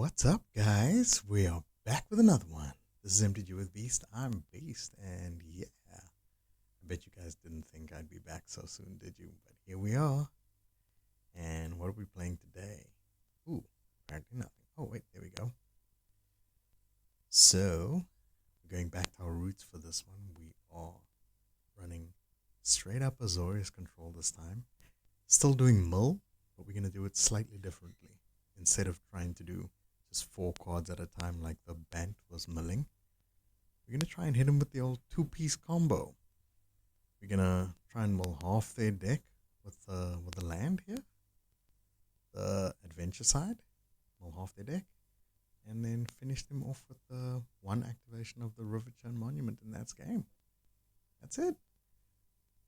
What's up, guys? We are back with another one. This is MTG with Beast. I'm Beast, and yeah, I bet you guys didn't think I'd be back so soon, did you? But here we are. And what are we playing today? Ooh, apparently nothing. Oh, wait, there we go. So, we're going back to our roots for this one. We are running straight up Azorius control this time. Still doing mill, but we're going to do it slightly differently. Instead of trying to do just 4 cards at a time like the Bant was milling, we're going to try and hit him with the old 2-piece combo. We're going to try and mill half their deck with the land here, the adventure side, mill half their deck, and then finish them off with the 1 activation of the Riverchurn Monument, and that's game. That's it.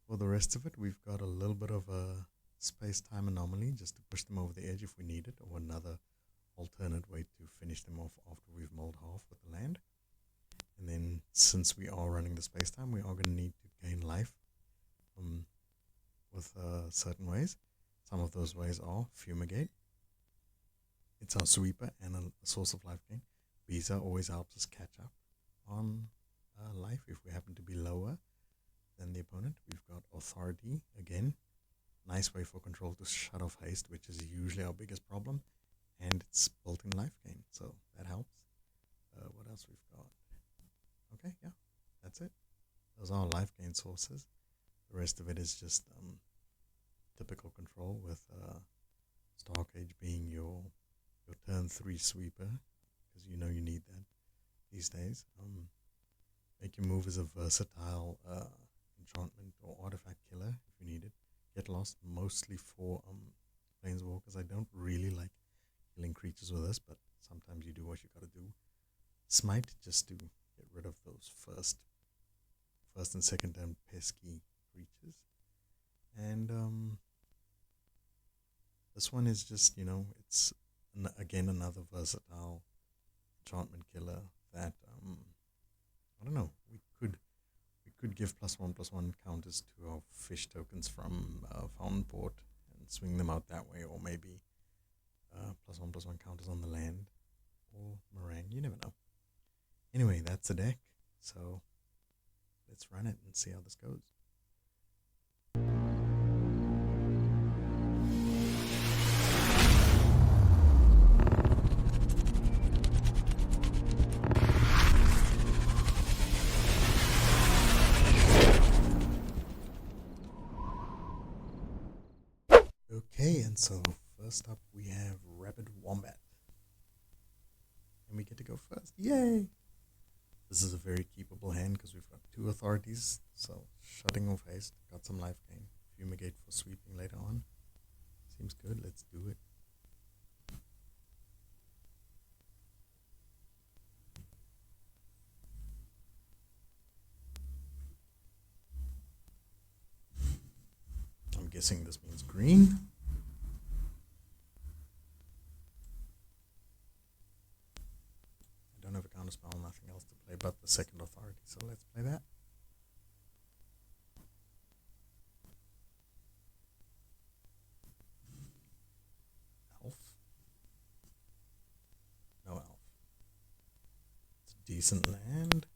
For the rest of it, we've got a little bit of a space-time anomaly just to push them over the edge if we need it, or another alternate way to finish them off after we've mulled half with the land. And then since we are running the space-time, we are going to need to gain life with certain ways. Some of those ways are Fumigate. It's our sweeper and a source of life gain. Visa always helps us catch up on life if we happen to be lower than the opponent. We've got Authority again. Nice way for control to shut off haste, which is usually our biggest problem. And it's built-in life gain, so that helps. What else we've got? Okay, yeah, that's it. Those are our life gain sources. The rest of it is just typical control, with Starcage being your turn 3 sweeper, because you know you need that these days. Make your move as a versatile enchantment or artifact killer if you need it. Get lost mostly for planeswalkers. I don't really like killing creatures with this, but sometimes you do what you gotta do. Smite, just to get rid of those first and second turn pesky creatures. And this one is just, it's again another versatile enchantment killer that I don't know, we could give +1/+1 counters to our fish tokens from Fountain Port and swing them out that way, or maybe +1/+1 counters on the land or Meringue, you never know. Anyway, that's the deck, so let's run it and see how this goes. Okay, and so first up we have Rabid Wombat. And we get to go first. Yay! This is a very keepable hand because we've got 2 authorities, so shutting off haste, got some life gain. Fumigate for sweeping later on. Seems good, let's do it. I'm guessing this means green. I don't have a counterspell, nothing else to play but the second authority, so let's play that. Elf. No elf. It's a decent land.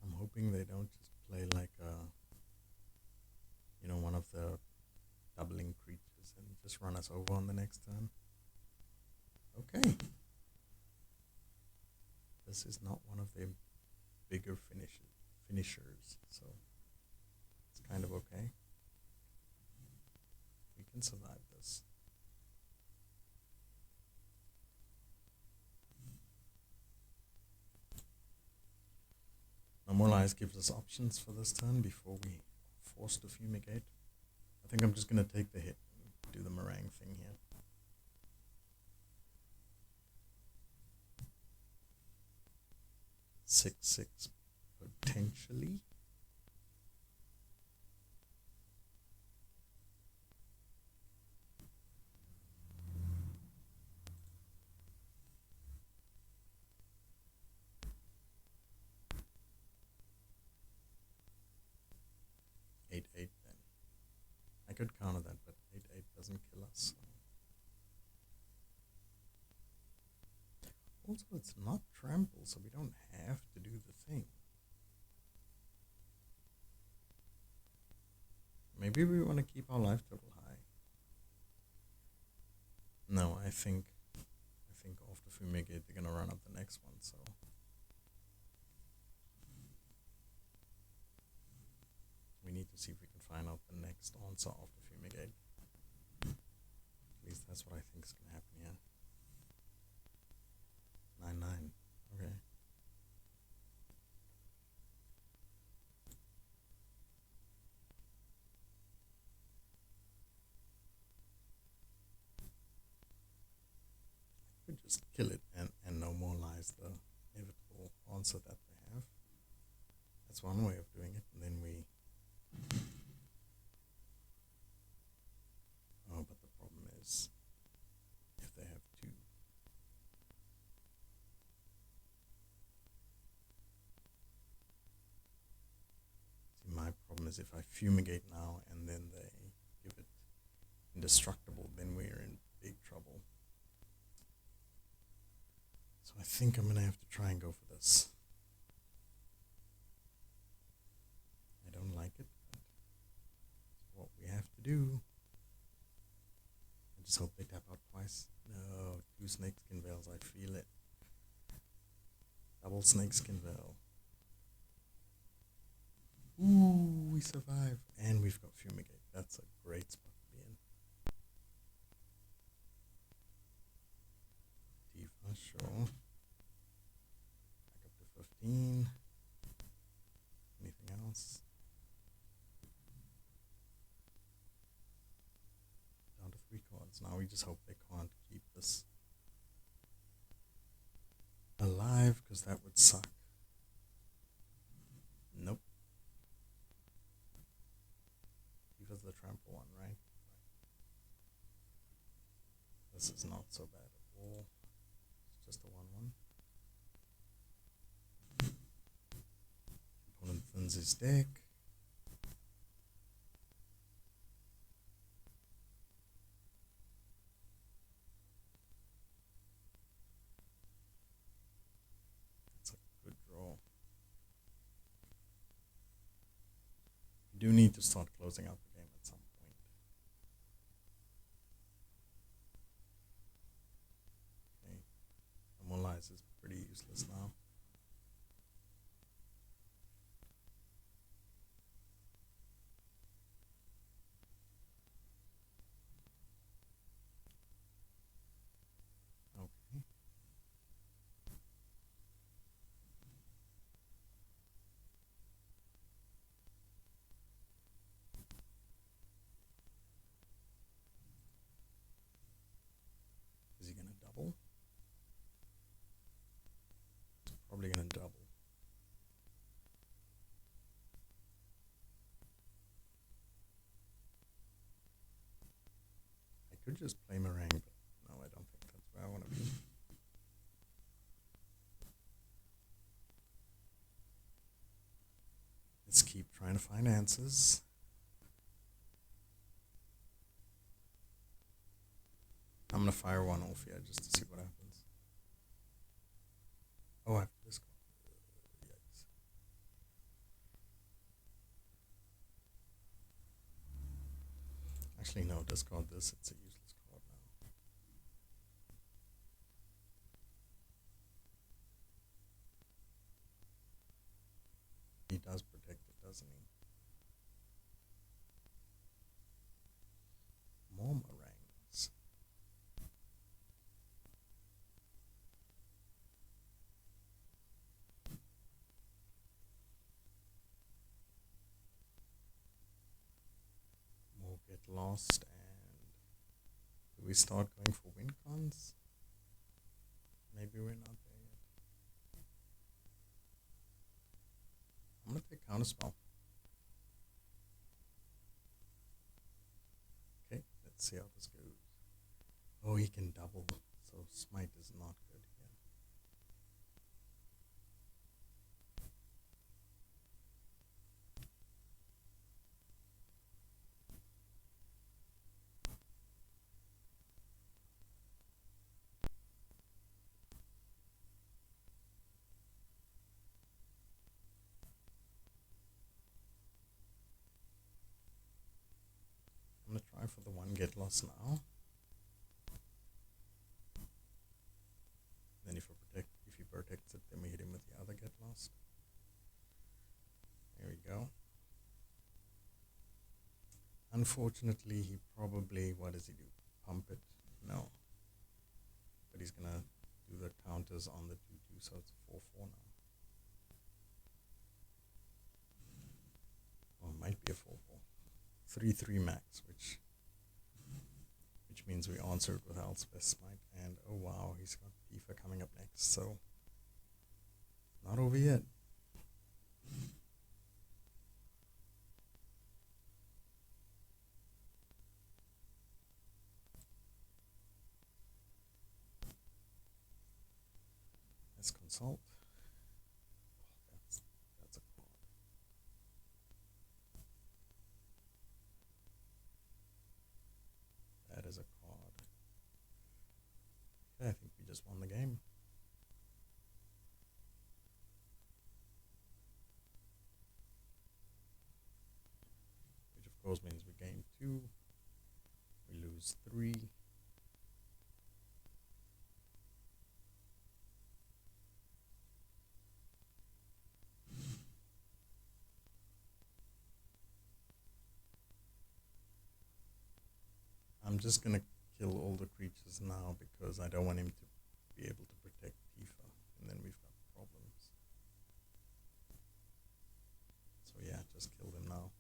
I'm hoping they don't just play like one of the doubling creatures and just run us over on the next turn. Okay. This is not one of their bigger finishers, so it's kind of okay. We can survive this. No More Lies gives us options for this turn before we force to Fumigate. I think I'm just going to take the hit and do the Meringue thing here. Six potentially. Eight then. I could counter that, but 8/8 doesn't kill us. So Also, it's not trample, so we don't have to do the thing. Maybe we want to keep our life total high. No, I think after Fumigate they're gonna run up the next one, so we need to see if we can find out the next answer after Fumigate. At least that's what I think is gonna happen here. 9-9. Okay. I could just kill it and no more lies the inevitable answer that they have. That's one way of doing it, and then we... Oh, but the problem is if they have two. See, my problem is if I fumigate now and then they give it indestructible, then we're in big trouble. So I think I'm gonna have to try and go for this. I don't like it, but it's what we have to do. I just hope they tap out twice. No, 2 Snakeskin Veils, I feel it. Double Snakeskin Veil. Ooh, we survive. And we've got Fumigate. That's a great spot to be in. Tifa, sure. Back up to 15. Anything else? Down to 3 cards. Now we just hope they can't keep this alive, because that would suck. Nope. Tifa's the trample one, right? This is not so bad at all. It's just a 1-1. Opponent thins his deck. That's a good draw. You do need to start closing out the game at some point. Okay. Immortalize is pretty useless now. Okay. Is he gonna double? He's probably gonna double. I could just play Meringue, but no, I don't think that's where I want to be. Let's keep trying to find answers. I'm gonna fire one off here just to see what happens. Oh, I have to discard. Yikes. Actually, no, discard this. It's a useless card now. He does protect it, doesn't he? More meringues. More get lost, and do we start going for win cons? Maybe we're not there yet. I'm gonna take counterspell. Okay, let's see how this goes. Oh, he can double, so smite is not good here. for the one get lost now. Then if he protects it, then we hit him with the other get lost. There we go. Unfortunately, he probably, what does he do? Pump it? No. But he's gonna do the counters on the 2-2, so it's a 4-4 now. Well, it might be a 4-4. 3-3 max, which means we answer it with Elspeth Smite. And oh wow, he's got Tifa coming up next, so not over yet. Let's consult. Oh, that's a card. That is a card. Okay, I think we just won the game. Which of course means we gain 2, we lose 3. I'm just gonna kill all the creatures now because I don't want him to be able to protect Tifa, and then we've got problems. So yeah, just kill them now.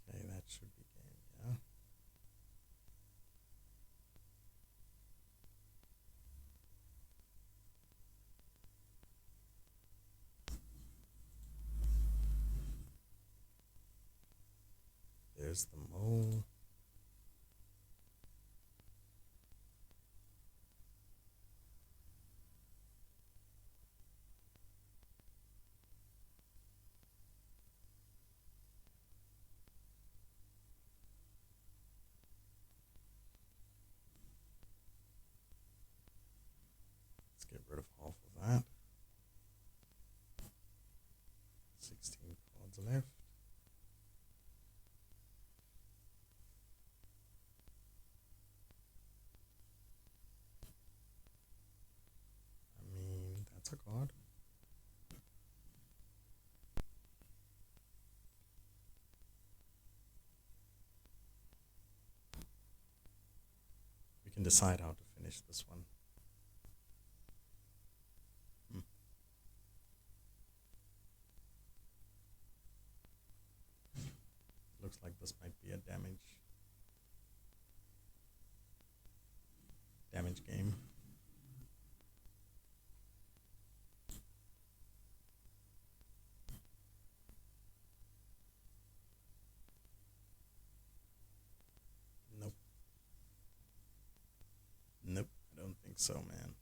Okay, that should be game, yeah. There's the mole. Let's get rid of half of that. 16 cards left. I mean, that's a card. We can decide how to finish this one. Looks like this might be a damage game. Nope. Nope, I don't think so, man.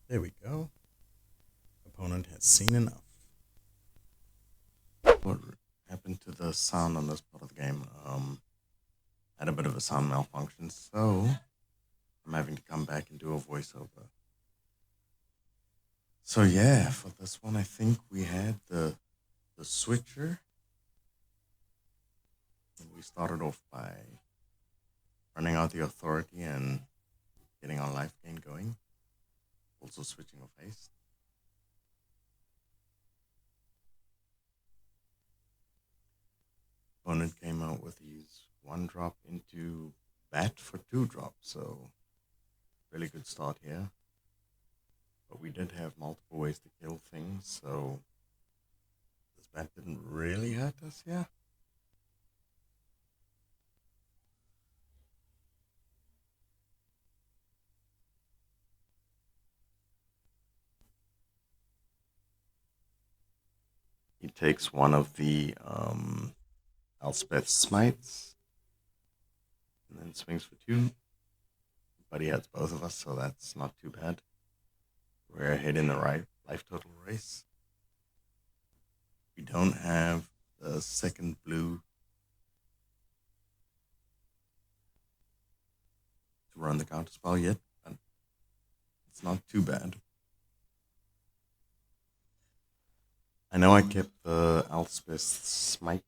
There we go. Opponent has seen enough. What happened to the sound on this part of the game? Had a bit of a sound malfunction, so I'm having to come back and do a voiceover. So yeah, for this one, I think we had the switcher. And we started off by running out the authority and getting our life gain going. Also switching off haste. Opponent came out with his 1-drop into bat for 2-drop, so really good start here. But we did have multiple ways to kill things, so this bat didn't really hurt us here. He takes one of the Elspeth Smites and then swings for 2. But he hits both of us, so that's not too bad. We're ahead in the life total race. We don't have the second blue to run the counterspell yet, but it's not too bad. I know I kept the Elspeth Smite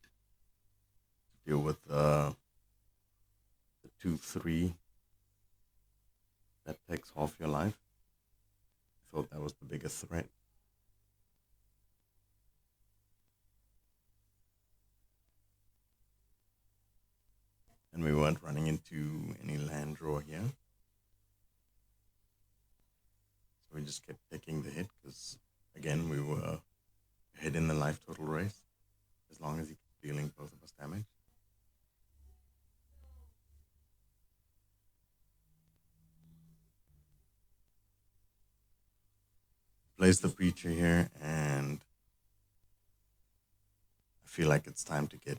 to deal with the 2-3 that takes half your life. I thought that was the biggest threat. And we weren't running into any land draw here. So we just kept taking the hit because, again, we were ahead in the life total race as long as he kept dealing both of us damage. Plays the Preacher here, and I feel like it's time to get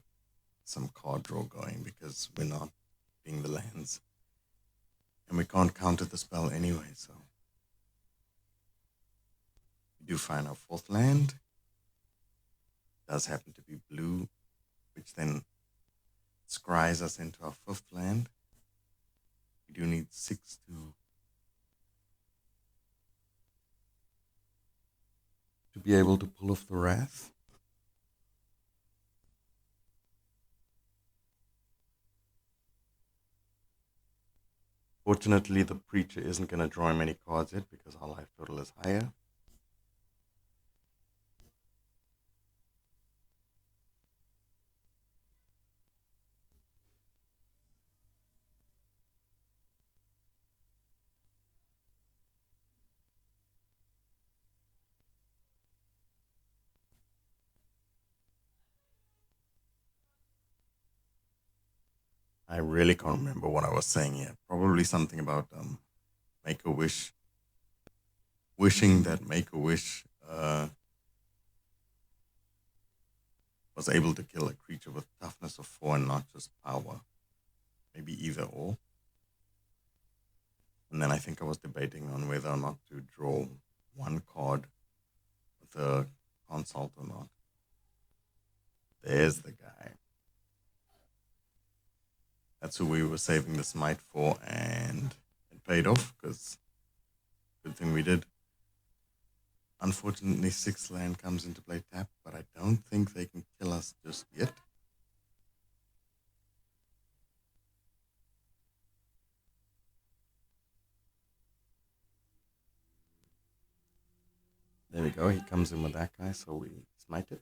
some card draw going because we're not being the lands. And we can't counter the spell anyway, so. We do find our fourth land. It does happen to be blue, which then scries us into our fifth land. We do need 6 to be able to pull off the Wrath. Fortunately, the Preacher isn't going to draw him any cards yet because our life total is higher. I really can't remember what I was saying here. Probably something about Make-A-Wish. Wishing that Make-A-Wish was able to kill a creature with toughness of 4 and not just power. Maybe either or. And then I think I was debating on whether or not to draw one card with a consult or not. There's the guy. That's who we were saving the Smite for, and it paid off because good thing we did. Unfortunately, 6th land comes into play tap, but I don't think they can kill us just yet. There we go, he comes in with that guy, so we smite it.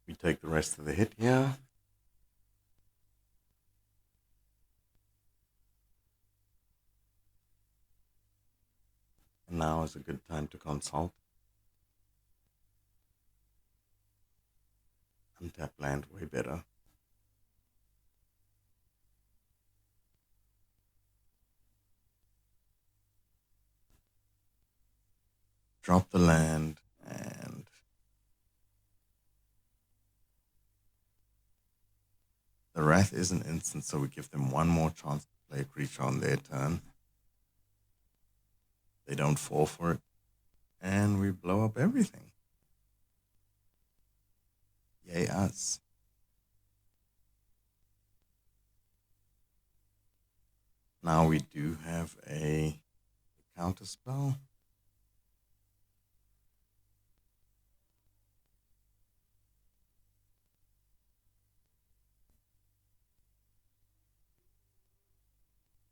We take the rest of the hit here. And now is a good time to consult. Untap land way better. Drop the land and the Wrath is an instant, so we give them one more chance to play a creature on their turn. They don't fall for it, and we blow up everything. Yay us. Now we do have a counter spell.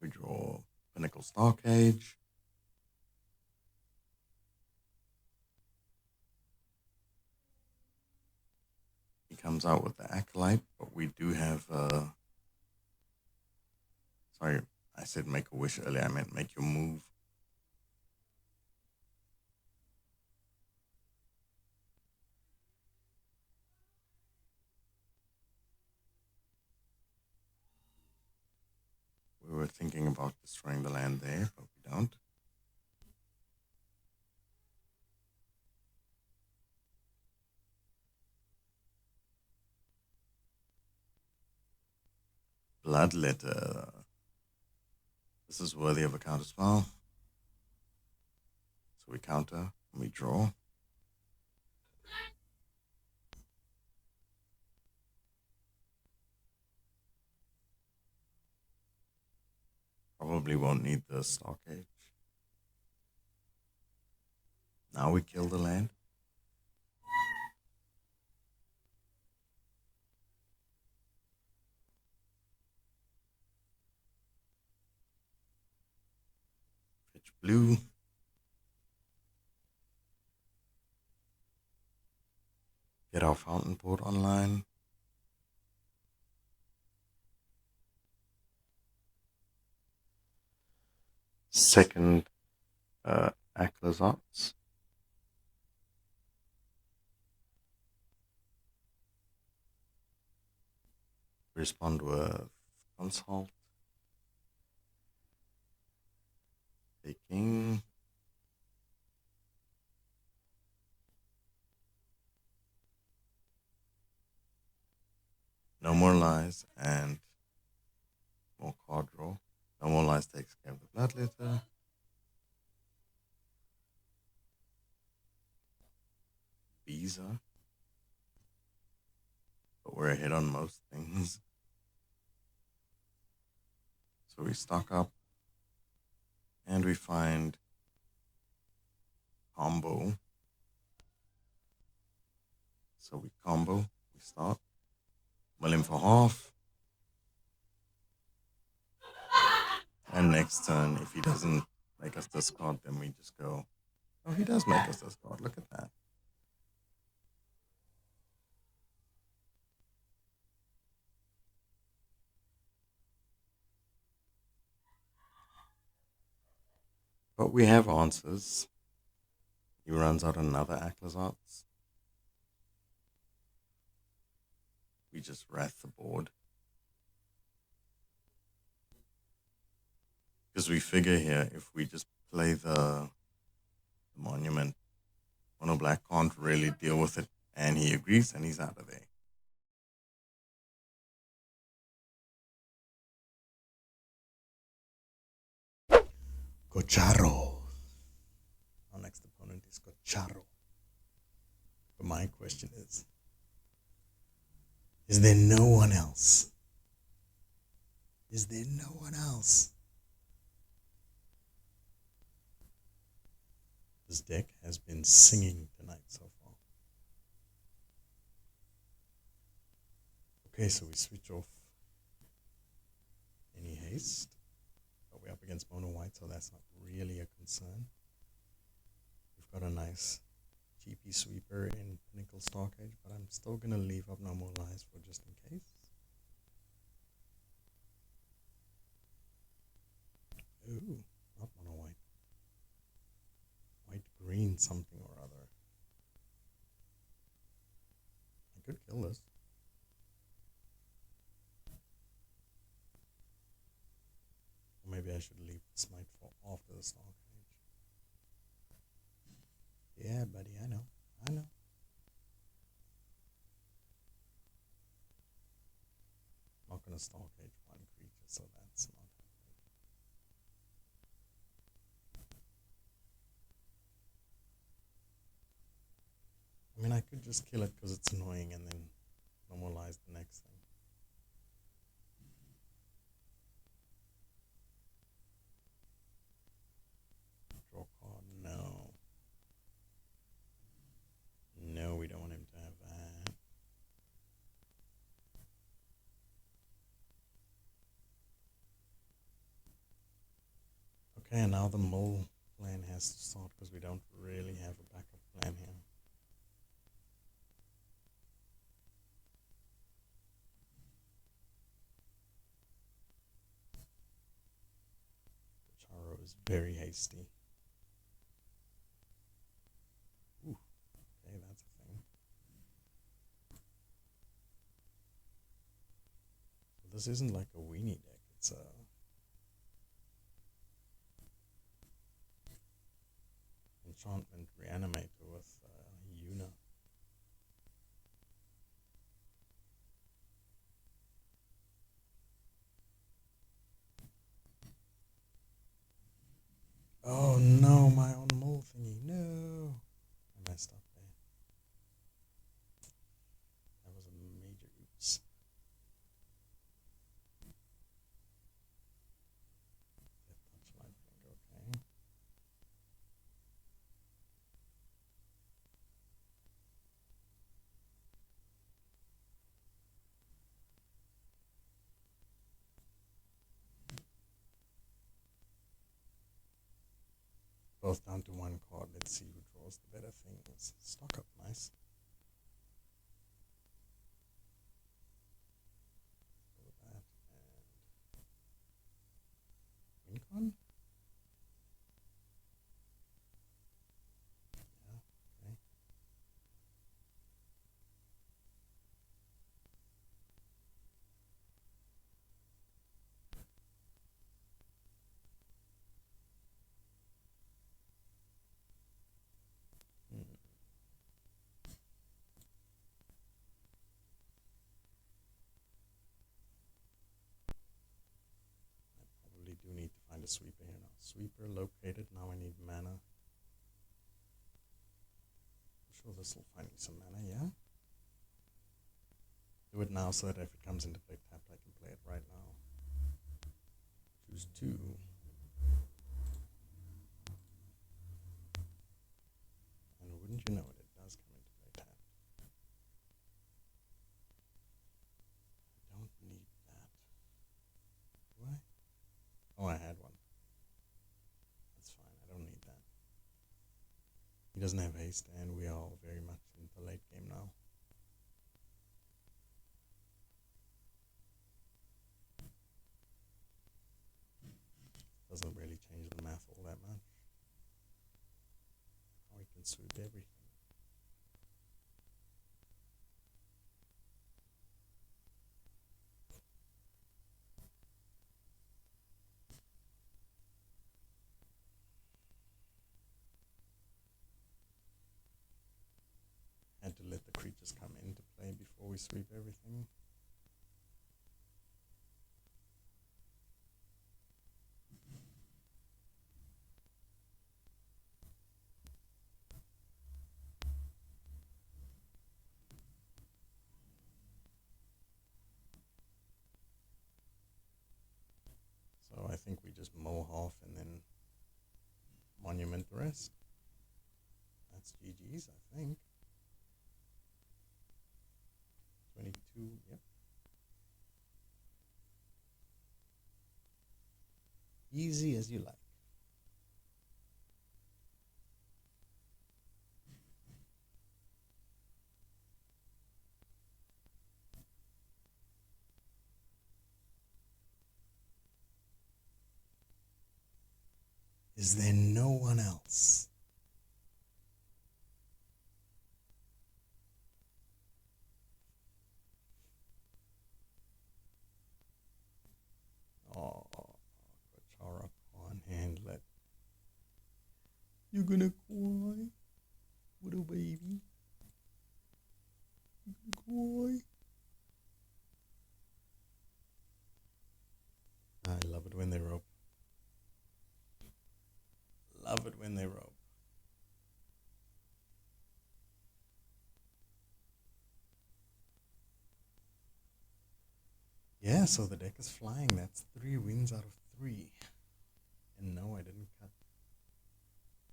We draw Pinnacle Starcage. He comes out with the Acolyte, but we do have sorry, I said make a wish earlier, I meant make your move. were thinking about destroying the land there, but we don't. Bloodletter. This is worthy of a count as well. So we counter and we draw. Probably won't need the stockade. Now we kill the land. Fetch blue. Get our fountain port online. Second, Aclazarts. Respond with consult. Taking. No more lies and more card draw. No more lies takes care of the bloodletter. Visa. But we're ahead on most things. So we stock up and we find combo. So we combo, we start. Mill him for half. And next turn, if he doesn't make us discard, then we just go. Oh, he does make us discard. Look at that. But we have answers. He runs out another Aclazarts. We just wrath the board. Because we figure here, if we just play the monument, MonoBlack can't really deal with it. And he agrees and he's out of there. Cocharo. Our next opponent is Cocharo. But my question is there no one else? Is there no one else? This deck has been singing tonight so far. Okay, so we switch off any haste. But we're up against mono white, so that's not really a concern. We've got a nice GP sweeper in Pinnacle Starcade, but I'm still going to leave up no more lies for just in case. Ooh, not mono white. White green something or other. I could kill this. Or maybe I should leave the smite for after the Starcade. Yeah, buddy, I know. Not gonna Starcade one creature, so that's not happening. I mean, I could just kill it because it's annoying and then normalize the next thing. Draw card, no. No, we don't want him to have that. Okay, and now the mole plan has to start because we don't really have a backup plan here. Charo is very hasty. Ooh, okay, that's a thing. So this isn't like a weenie deck, it's a enchantment reanimator with Yuna. Oh no, my own mole thingy. No. I messed up there. That was a major oops. Touch life link, okay. Both down to one card. Let's see who draws the better things. Stock up, nice. Go with that and Wincon. Yeah, okay. Do need to find a sweeper here now. Sweeper located. Now I need mana. I'm sure this will find me some mana, yeah? Do it now so that if it comes into play tapped, I can play it right now. Choose 2. And wouldn't you know it, it does come into play tapped. I don't need that. Do I? Oh, I had one. That's fine, I don't need that. He doesn't have haste, and we are very much in the late game now. Doesn't really change the math all that much. Now we can sweep everything. Had to let the creatures come into play before we sweep everything. So I think we just mow half and then monument the rest. That's GG's, I think. 22, yep. Easy as you like. Is there no one else? Oh, Kachara on handlet. You're gonna cry, little baby. You're gonna cry. I love it when they rope. Love it when they rope. Yeah, so the deck is flying. That's 3 wins out of 3. And no, I didn't cut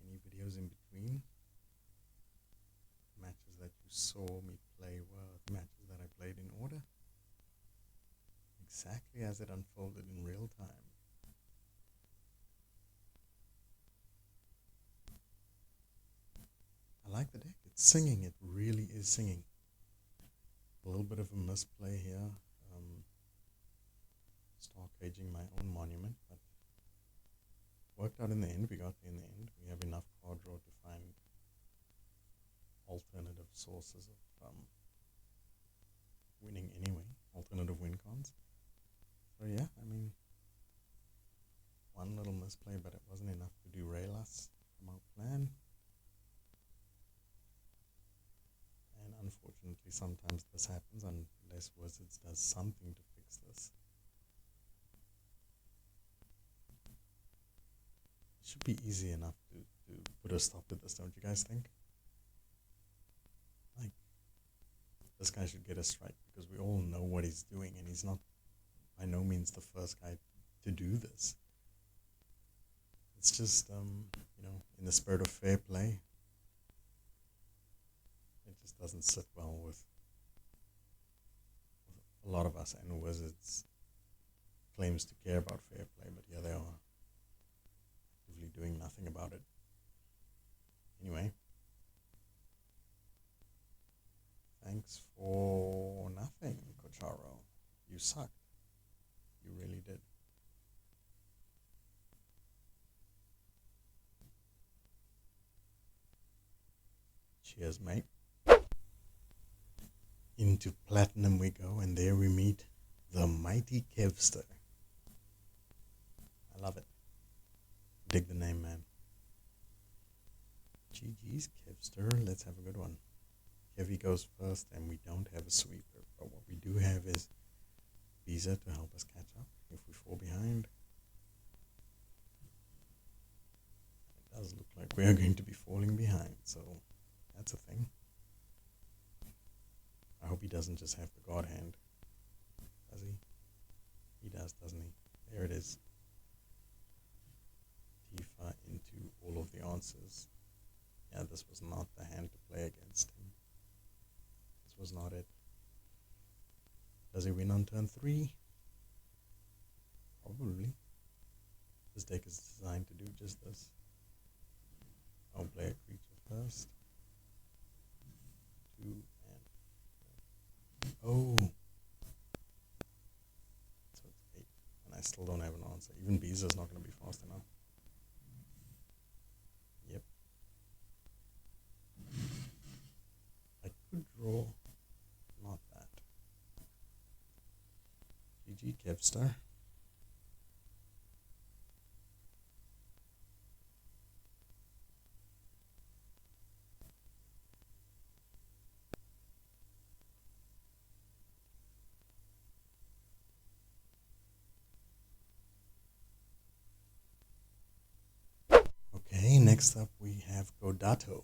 any videos in between. Matches that you saw me play were matches that I played in order. Exactly as it unfolded in real time. I like the deck. It's singing. It really is singing. A little bit of a misplay here. Star caging my own monument, but worked out in the end. We got there in the end. We have enough card draw to find alternative sources of winning anyway. Alternative win cons. So yeah, I mean, one little misplay, but it wasn't enough to derail us from our plan. sometimes this happens unless Wizards does something to fix this. It should be easy enough to put a stop to this, don't you guys think? Like, this guy should get a strike because we all know what he's doing, and he's not by no means the first guy to do this. It's just, you know, in the spirit of fair play, it just doesn't sit well with a lot of us and Wizards claims to care about fair play, but here they are, actively doing nothing about it. Anyway, thanks for nothing, Kocharo. You sucked. You really did. Cheers, mate. Into Platinum we go, and there we meet the mighty Kevster. I love it. Dig the name, man. GG's, Kevster. Let's have a good one. Kevy goes first, and we don't have a sweeper, but what we do have is Visa to help us catch up if we fall behind. It does look like we are going to be falling behind, so that's a thing. I hope he doesn't just have the God Hand. Does he? He does, doesn't he? There it is. Tifa into all of the answers. Yeah, this was not the hand to play against him. This was not it. Does he win on turn 3? Probably. This deck is designed to do just this. I'll play a creature first. 2 and 4. Oh! So it's 8. And I still don't have an answer. Even Biza's not going to be fast enough. Yep. I could draw. Not that. GG Kevstar. Okay, next up we have Godato.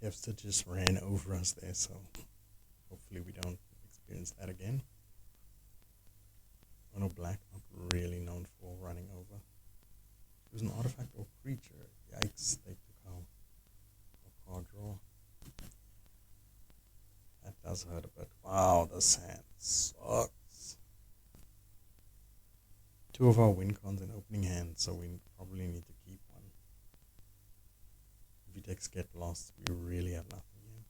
Kevster just ran over us there, so hopefully we don't experience that again. MonoBlack, not really known for running over. It was an artifact or creature. Yikes, they took our card draw. That does hurt a bit. Wow, this hand sucks. 2 of our win cons in opening hand, so we probably need to keep one. If decks get lost, we really have nothing here.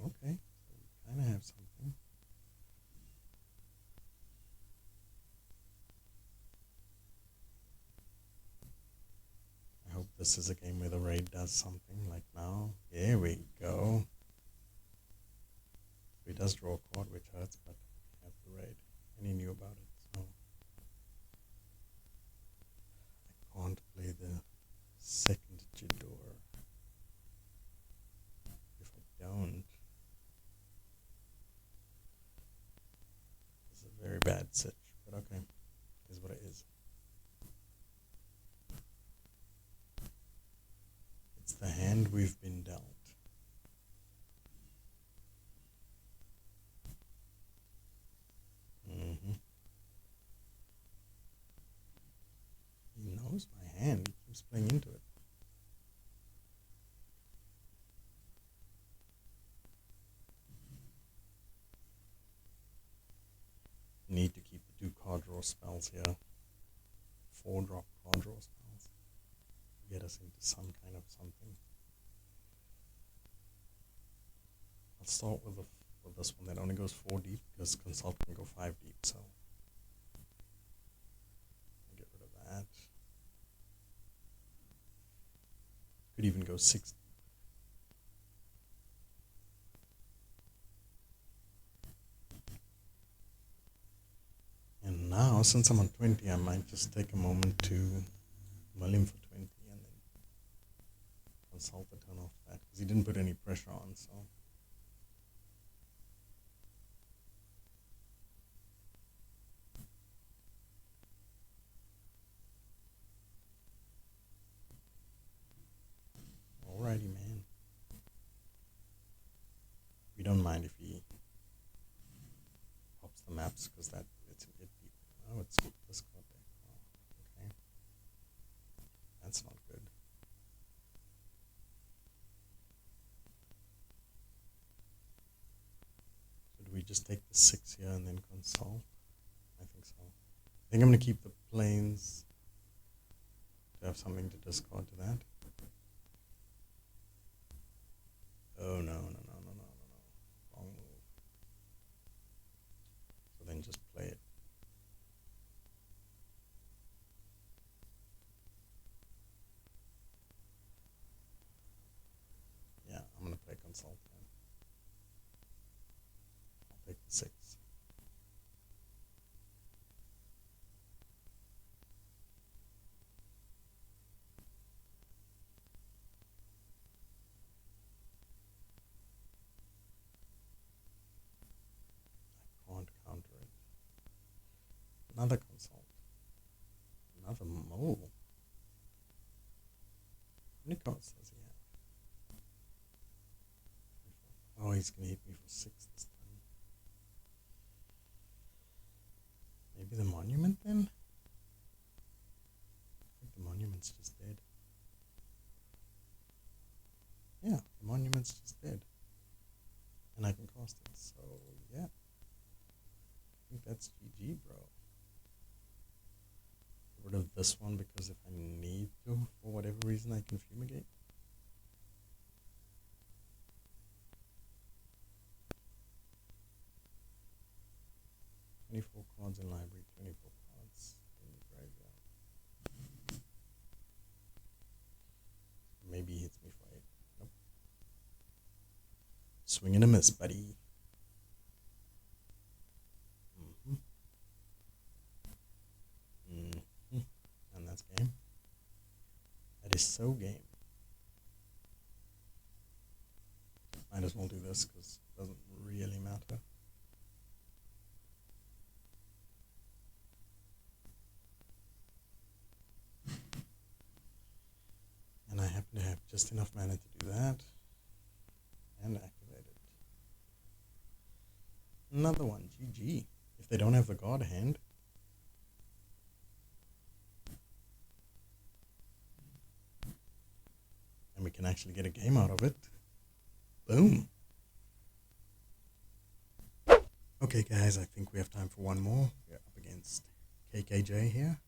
Okay, so we kind of have something. I hope this is a game where the raid does something like now. There we go. So he does draw a card, which hurts, but we have the raid. And he knew about it, so I can't play the second Jador. If I don't, this is a very bad sitch, but okay, is what it is. It's the hand we've been dealt. He knows my hand. He keeps playing into it. Need to keep the 2 card draw spells here. 4-drop card draw spells. Get us into some kind of something. I'll start with this one that only goes 4 deep because Consult can go 5 deep, so I'll get rid of that. Could even go 6 deep. And now, since I'm on 20, I might just take a moment to Mill him for 20 and then consult the turn after that because he didn't put any pressure on. So alrighty, man. We don't mind if he pops the maps because that it's it. Oh, it's this card there. Oh, okay, that's not good. So do we just take the 6 here and then consult? I think so. I think I'm gonna keep the planes to have something to discard to that. Oh no. Wrong move. So then just play it. Yeah, I'm gonna play consult then. I'll take the 6. Can't counter it. Another consult. Another mole. How many cards does he have? Oh, he's gonna hit me for 6 this time. Maybe the monument then? I think the monument's just dead. Yeah, the monument's just dead. And I can cast it, so yeah. I think that's GG, bro. Get rid of this one because if I need to, for whatever reason, I can fumigate. "24 cards in library, 24 cards in graveyard." Maybe he hits me for 8. Nope. Swing and a miss, buddy. And that's game. That is so game. Might as well do this because it doesn't really matter. And I happen to have just enough mana to do that. And activate it. Another one, GG. If they don't have the guard hand. And we can actually get a game out of it. Boom. Okay guys, I think we have time for one more. We're up against KKJ here.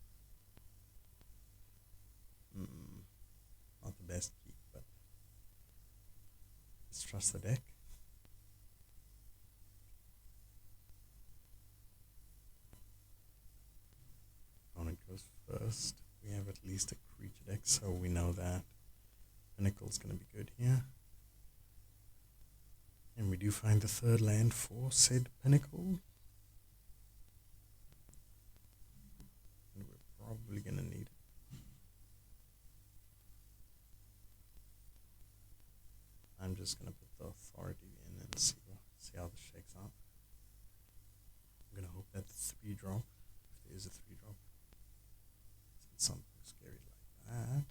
Not the best keep, but let's trust the deck. Opponent goes first. We have at least a creature deck, so we know that Pinnacle's going to be good here. And we do find the third land for said Pinnacle. And we're probably going to need it. I'm just going to put the authority in and see how this shakes out. I'm going to hope that the 3-drop, if there is a 3-drop, it's something scary like that.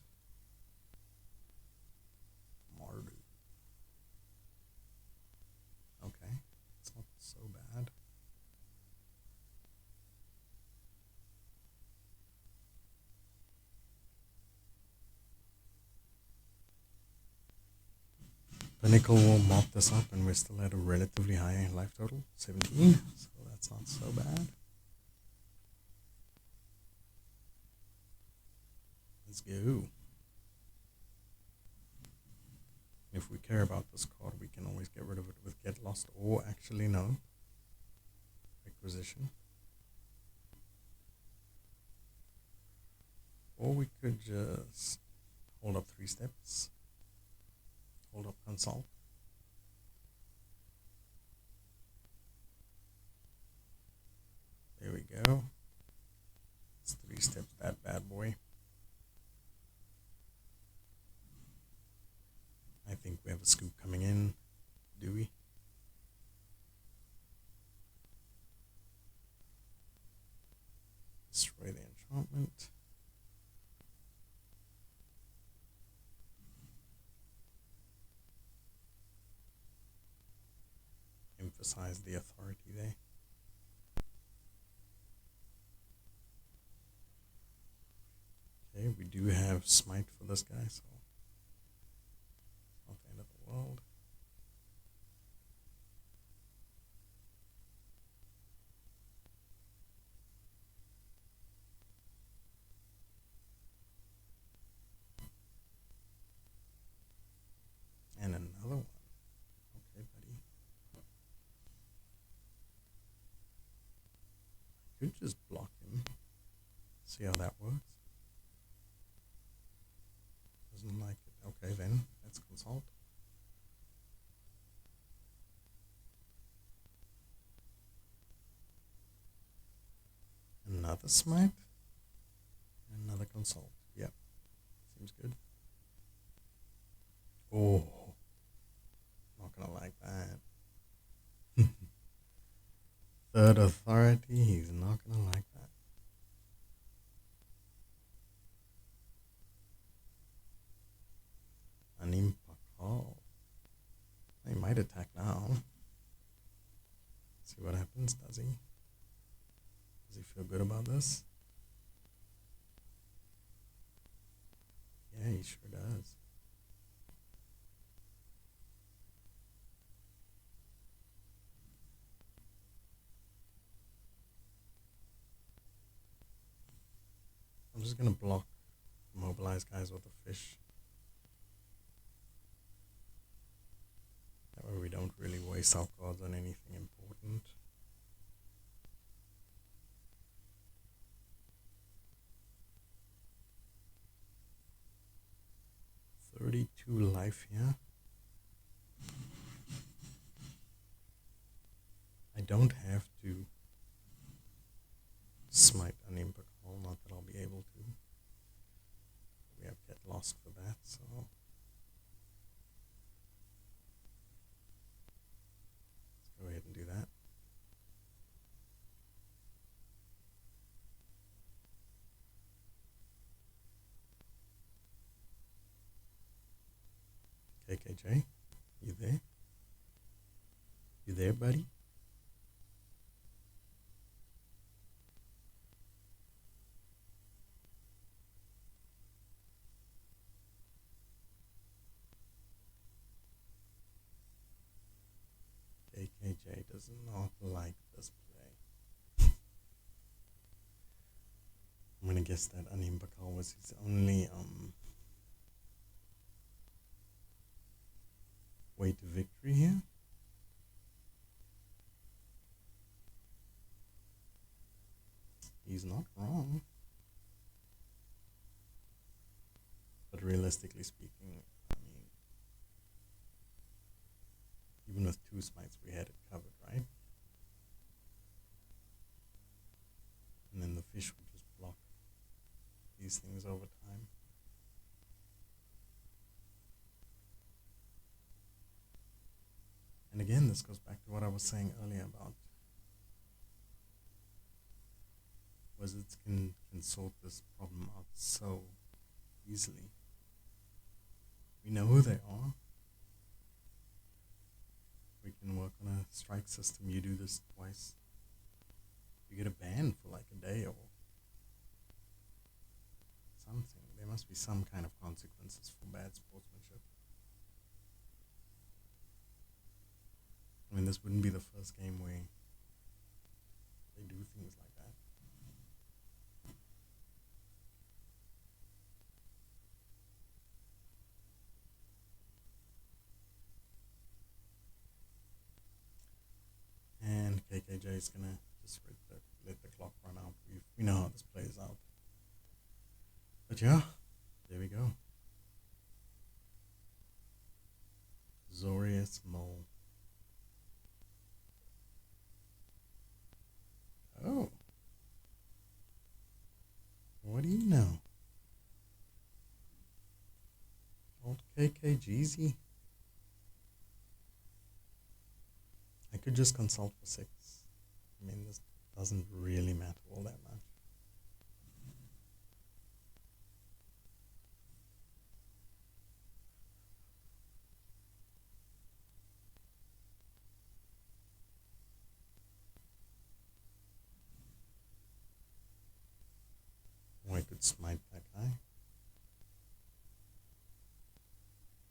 Mardu. Okay, it's not so bad. Pinnacle will mop this up and we're still at a relatively high life total, 17, so that's not so bad. Let's go. If we care about this card, we can always get rid of it with Get Lost, or actually no, Requisition. Or we could just hold up 3 steps, hold up Consult. There we go. It's 3 steps, that bad boy. a scoop coming in, do we? Destroy the enchantment. Emphasize the authority there. Okay, we do have smite for this guy, so it's not the end of the world. And another one. Okay, buddy. I could just block him. See how that works. Doesn't like it. Okay, then let's consult. Another smite. Another consult. Yep. Seems good. Oh. Not gonna like that. Third authority, he's not gonna like that. Animpakal. He might attack now. See what happens, does he? Does he feel good about this? Yeah, he sure does. I'm just gonna block mobilize guys with the fish. That way we don't really waste our cards on anything important. $32 life here. I don't have to smite an Impacall, not that I'll be able to. We have Get Lost for that, so let's go ahead and do that. KKJ, you there? You there, buddy? KKJ does not like this play. I'm gonna guess that Animbakal was his only way to victory here. He's not wrong. But realistically speaking, I mean, even with 2 smites we had it covered, right? And then the fish would just block these things over time. And again, this goes back to what I was saying earlier about wizards can sort this problem out so easily. We know who they are. We can work on a strike system. You do this twice, you get a ban for like a day or something. There must be some kind of consequences for bad sportsmanship. I mean, this wouldn't be the first game where they do things like that. And KKJ is gonna just let the clock run out. We know how this plays out. But yeah, there we go. Azorius Mole. Oh. What do you know? Old KKGZ. could just consult for 6. I mean, this doesn't really matter all that much. Or I could smite that guy. I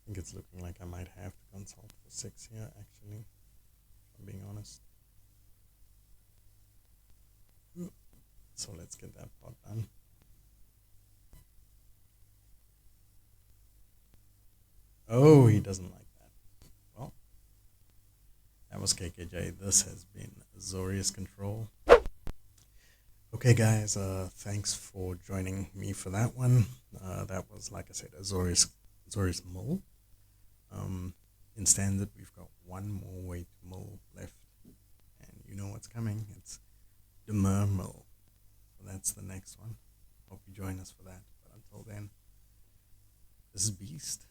think it's looking like I might have to consult for 6 here, actually, if I'm being honest. So let's get that part done. Oh, he doesn't like that. Well, that was KKJ. This has been Azorius Control. Okay, guys, thanks for joining me for that one. That was, like I said, Azorius Mull. In Standard, we've got one more way to mull left. And you know what's coming. It's the Mull. So that's the next one. Hope you join us for that. But until then, this is Beast.